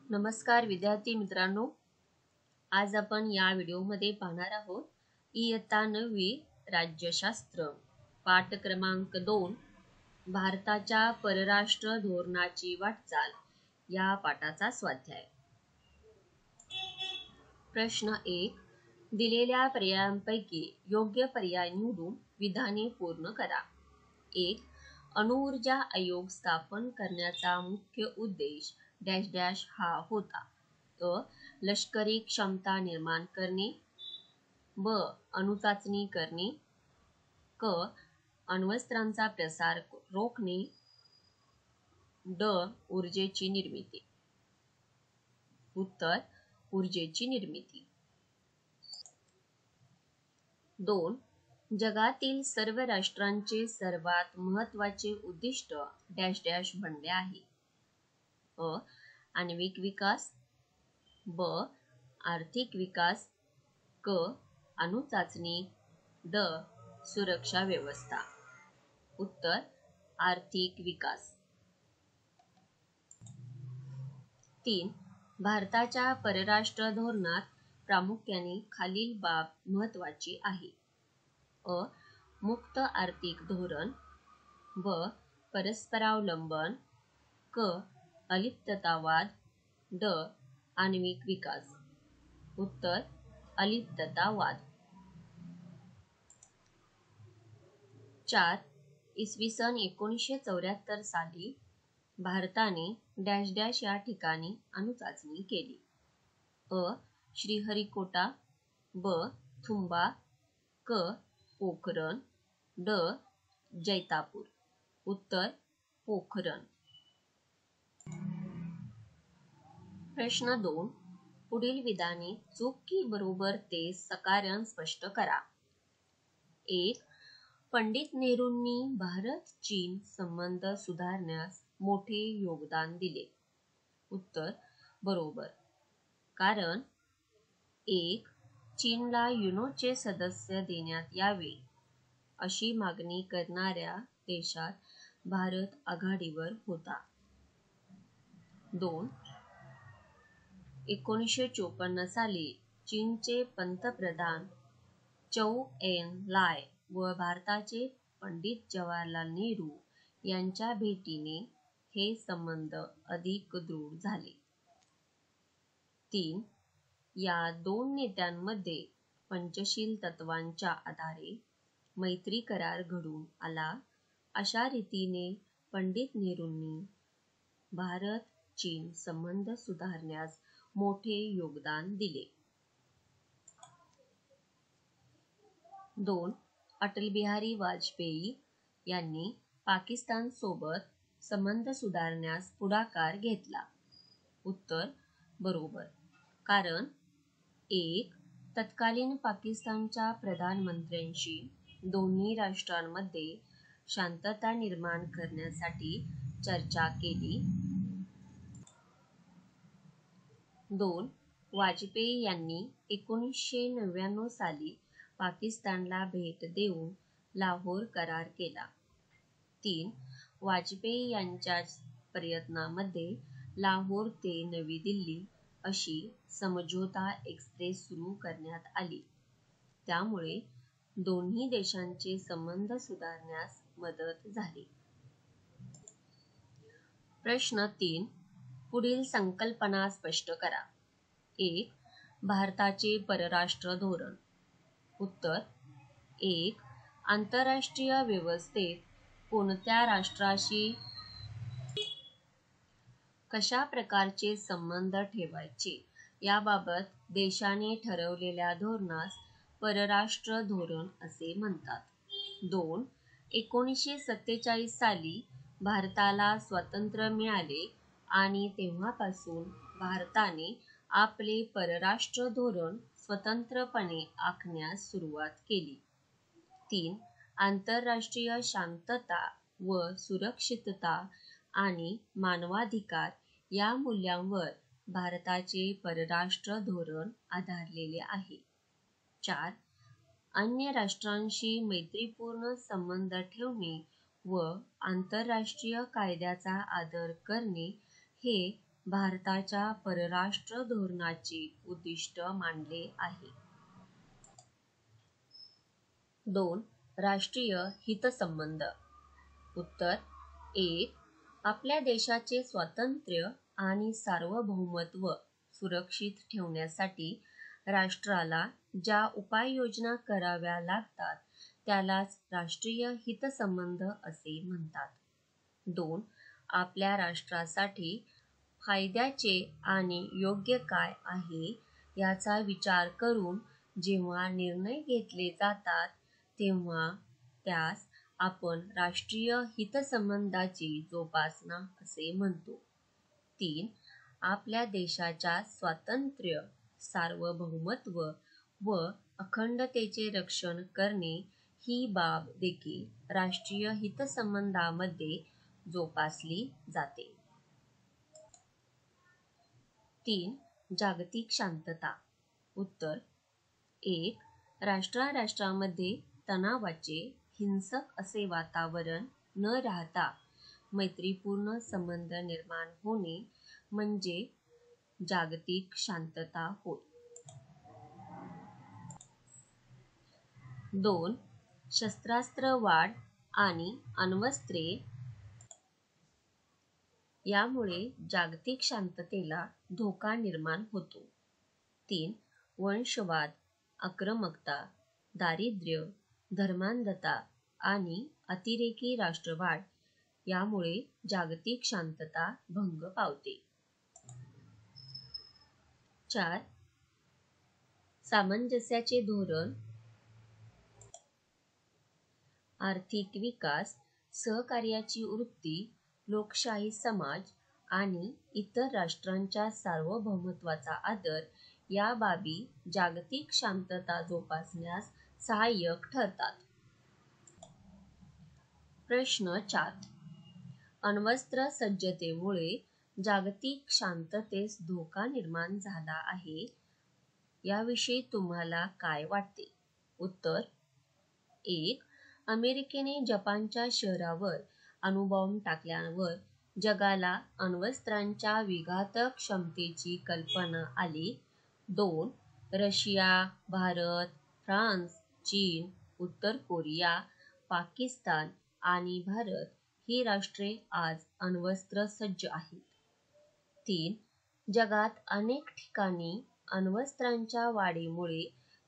नमस्कार विद्यार्थी मित्रांनो, आज आपण या व्हिडिओमध्ये पाहणार आहोत इयत्ता 9वी राज्यशास्त्र पाठ क्रमांक 2 भारताच्या परराष्ट्र धोरणाची वाटचाल या पाठाचा स्वाध्याय। प्रश्न 1, दिलेल्या पर्यायांपैकी योग्य पर्याय निवडून विधाने पूर्ण करा। 1. अणुऊर्जा आयोग स्थापन करण्याचा मुख्य उद्देश डॅश डॅश हा होता। अ. लष्करी क्षमता निर्माण करणे, ब. अणुचाचणी करणे, क. अण्वस्त्रांचा प्रसार रोखणे, ड. ऊर्जेची निर्मिती। उत्तर ऊर्जेची निर्मिती। 2. जगातील सर्व राष्ट्रांचे सर्वात महत्त्वाचे उद्दिष्ट डॅश डॅश बनले आहे। अ. आण्विक विकास, ब. आर्थिक विकास, क. अणुचाचणी, ड. सुरक्षा व्यवस्था। उत्तर आर्थिक विकास। 3. भारताच्या परराष्ट्र धोरणात प्रामुख्याने खालील बाब महत्त्वाची आहे। अ. मुक्त आर्थिक धोरण, ब. परस्परावलंबन, क. अलिप्ततावाद, ड. आण्विक विकास। उत्तर अलिप्ततावाद। 4. इसवी सन 1974 साली भारताने डॅश डॅश या ठिकाणी अणुचाचणी केली। अ. श्रीहरिकोटा, ब. थुंबा, क. पोखरण, ड. जैतापूर। उत्तर पोखरण। प्रश्न 2, पुढील विधाने चूक की बरोबर ते सकारण स्पष्ट करा। 1. पंडित नेहरूंनी भारत-चीन संबंध सुधारण्यास मोठे योगदान दिले। उत्तर बरोबर। कारण 1. चीनला युनोचे सदस्य देण्यात यावे अशी मागणी करणाऱ्या देशात भारत आघाडीवर होता। 2. 1954 साली चीनचे पंतप्रधान चौ एन लाय व भारताचे पंडित जवाहरलाल नेहरू यांच्या भेटीने हे संबंध अधिक दृढ झाले। 3. या दोन नेत्यांमध्ये पंचशील तत्वांच्या आधारे मैत्री करार घडून आला अशा रीतीने पंडित नेहरूंनी भारत-चीन संबंध सुधारण्यास मोठे योगदान दिले। 2. अटल बिहारी वाजपेयी यांनी पाकिस्तान सोबत संबंध सुधारण्यास पुढाकार घेतला। उत्तर बरोबर। कारण 1. तत्कालीन पाकिस्तानच्या प्रधानमंत्र्यांशी दोन्ही राष्ट्रांमध्ये शांतता निर्माण करण्यासाठी चर्चा केली। 2. वाजपेयी यांनी 1999 साली पाकिस्तानला भेट देऊन लाहोर करार केला। 3. वाजपेयी यांच्या प्रयत्नांमध्ये लाहोर ते नवी दिल्ली अशी समझोता एक्सप्रेस सुरू करण्यात आली। त्यामुळे दोन्ही देशांचे संबंध सुधारण्यास मदत झाली। प्रश्न 3, पुढील संकल्पना स्पष्ट करा। 1. भारताचे परराष्ट्र धोरण। उत्तर 1. आंतरराष्ट्रीय व्यवस्थेत कोणत्या राष्ट्राशी कशा प्रकारचे संबंध ठेवायचे याबाबत देशाने ठरवलेल्या धोरणास परराष्ट्र धोरण असे म्हणतात। 2. 1947 साली भारताला स्वातंत्र्य मिळाले आणि तेव्हापासून भारताने आपले परराष्ट्र धोरण स्वतंत्रपणे आखण्यास सुरुवात केली। 3. आंतरराष्ट्रीय शांतता व सुरक्षितता आणि मानवाधिकार या मूल्यांवर भारताचे परराष्ट्र धोरण आधारलेले आहे। 4. अन्य राष्ट्रांशी मैत्रीपूर्ण संबंध ठेवणे व आंतरराष्ट्रीय कायद्याचा आदर करणे हे भारताच्या परराष्ट्र धोरणाचे उद्दिष्ट मांडले आहे? 2. राष्ट्रीय हितसंबंध. उत्तर: 1. आपल्या देशाचे स्वातंत्र्य आणि सार्वभौमत्व सुरक्षित ठेवण्यासाठी राष्ट्राला ज्या उपाययोजना कराव्या लागतात त्यालाच राष्ट्रीय हितसंबंध असे म्हणतात. 2. आपल्या राष्ट्रासाठी फायद्याचे आणि योग्य काय आहे याचा विचार करून जेव्हा निर्णय घेतले जातात तेव्हा त्यास आपण राष्ट्रीय हितसंबंधाची जोपासना असे म्हणतो. 3. आपल्या देशाच्या स्वातंत्र्य, सार्वभौमत्व व अखंडतेचे रक्षण करणे ही बाब देखील राष्ट्रीय हितसंबंधामध्ये जोपासली जाते. 3. जागतिक शांतता. उत्तर: 1. राष्ट्रांमध्ये तणावाचे, हिंसक असे वातावरण न राहता मैत्रीपूर्ण संबंध निर्माण होणे म्हणजे जागतिक शांतता होय. 2. शस्त्रास्त्र वाढ आणि अण्वस्त्रे यामुळे जागतिक शांततेला धोका निर्माण होतो. 3. वंशवाद, आक्रमकता, दारिद्र्य, धर्मांधता आणि अतिरेकी राष्ट्रवाढ यामुळे जागतिक शांतता भंग पावते. 4. सामंजस्याचे धोरण, आर्थिक विकास, सहकार्याची वृत्ती, लोकशाही समाज आणि इतर राष्ट्रांच्या सार्वभौमत्वाचा आदर या बाबी जागतिक शांतता जोपासण्यास सहाय्यक ठरतात. प्रश्न 4. अण्वस्त्र सज्जतेमुळे जागतिक शांततेस धोका निर्माण झाला आहे याविषयी तुम्हाला काय वाटते? उत्तर: 1. अमेरिकेने जपानच्या शहरावर अणुबॉम्ब टाकल्यावर जगाला अण्वस्त्रांच्या विघातक क्षमतेची कल्पना आली. 2. रशिया, भारत, फ्रान्स, चीन, उत्तर कोरिया, पाकिस्तान आणि भारत ही राष्ट्रे आज अण्वस्त्र सज्ज आहेत. 3. जगात अनेक ठिकाणी अण्वस्त्रांच्या वाढीमुळे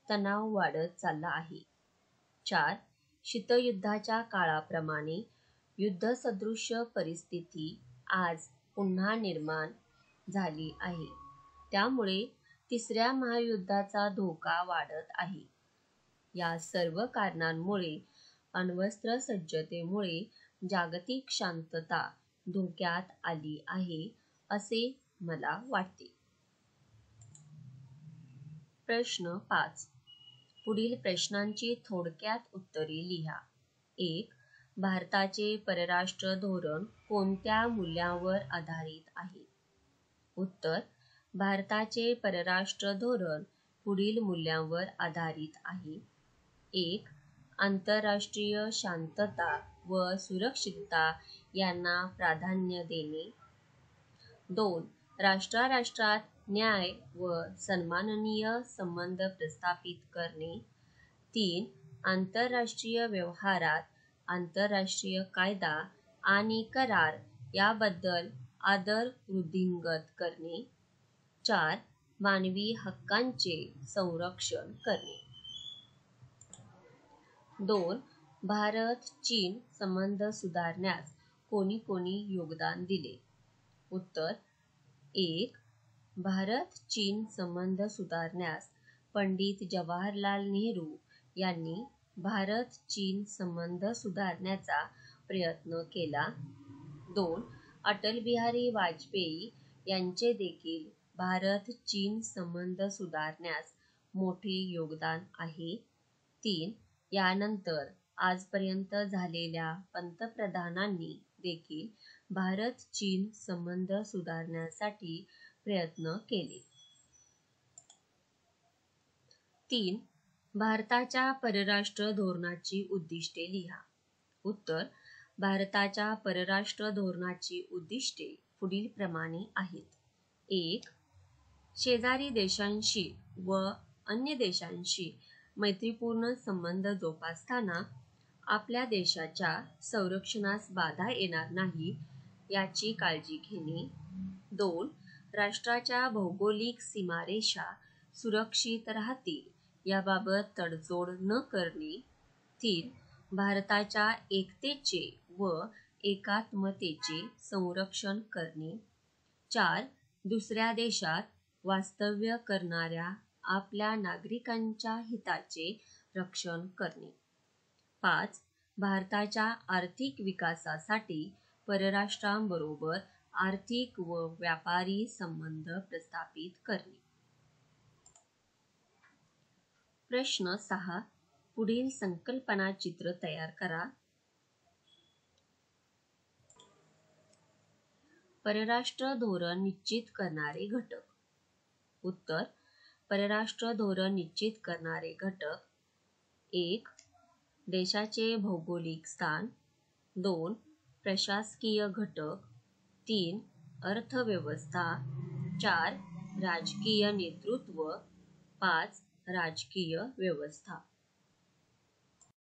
तणाव वाढत चालला आहे. 4. शीतयुद्धाच्या काळाप्रमाणे युद्धसदृश्य परिस्थिती आज पुन्हा निर्माण झाली आहे. त्यामुळे तिसऱ्या महायुद्धाचा धोका वाढत आहे. या सर्व कारणांमुळे अण्वस्त्र सज्जतेमुळे जागतिक शांतता धोक्यात आली आहे असे मला वाटते. प्रश्न 5. पुढील प्रश्नांची थोडक्यात उत्तरे लिहा. 1. भारताचे परराष्ट्र धोरण कोणत्या मूल्यांवर आधारित आहे? उत्तर: भारताचे परराष्ट्र धोरण पुढील मूल्यांवर आधारित आहे. 1. आंतरराष्ट्रीय शांतता व सुरक्षितता यांना प्राधान्य देणे. 2. राष्ट्रात न्याय व सन्माननीय संबंध प्रस्थापित करणे. 3. आंतरराष्ट्रीय व्यवहारात आंतरराष्ट्रीय कायदा आणि करार याबद्दल आदर वृद्धिंगत करणे. 4. मानवी हक्कांचे संरक्षण करणे. 2. भारत-चीन संबंध सुधारण्यास कोणी कोणी योगदान दिले? उत्तर: 1. भारत-चीन संबंध सुधारण्यास पंडित जवाहरलाल नेहरू यांनी भारत-चीन संबंध सुधारण्याचा प्रयत्न केला. 2. अटल बिहारी वाजपेयी यांचे देखील भारत-चीन संबंध सुधारण्यास मोठे योगदान आहे. 3. यानंतर आजपर्यंत झालेल्या पंतप्रधानांनी देखील भारत-चीन संबंध सुधारण्यासाठी प्रयत्न केले. 3. भारताच्या परराष्ट्र धोरणाची उद्दिष्टे लिहा. उत्तर: भारताच्या परराष्ट्र धोरणाची उद्दिष्टे पुढीलप्रमाणे आहेत. 1. शेजारी देशांशी व अन्य देशांशी मैत्रीपूर्ण संबंध जोपासताना आपल्या देशाच्या संरक्षणास बाधा येणार नाही याची काळजी घेणे. 2. राष्ट्राच्या भौगोलिक सीमारेषा सुरक्षित राहतील याबाबत तडजोड न करणे. 3. भारताच्या एकतेचे व एकात्मतेचे संरक्षण करणे. 4. दुसऱ्या देशात वास्तव्य करणाऱ्या आपल्या नागरिकांच्या हिताचे रक्षण करणे. 5. भारताच्या आर्थिक विकासासाठी परराष्ट्रांबरोबर आर्थिक व व्यापारी संबंध प्रस्थापित करणे. प्रश्न 6. पुढील संकल्पना चित्र तयार करा. परराष्ट्र धोरण निश्चित करणारे घटक. उत्तर: परराष्ट्र धोरण निश्चित करणारे घटक: 1. देशाचे भौगोलिक स्थान. 2. प्रशासकीय घटक. 3. अर्थव्यवस्था. 4. राजकीय नेतृत्व. 5. राजकीय व्यवस्था.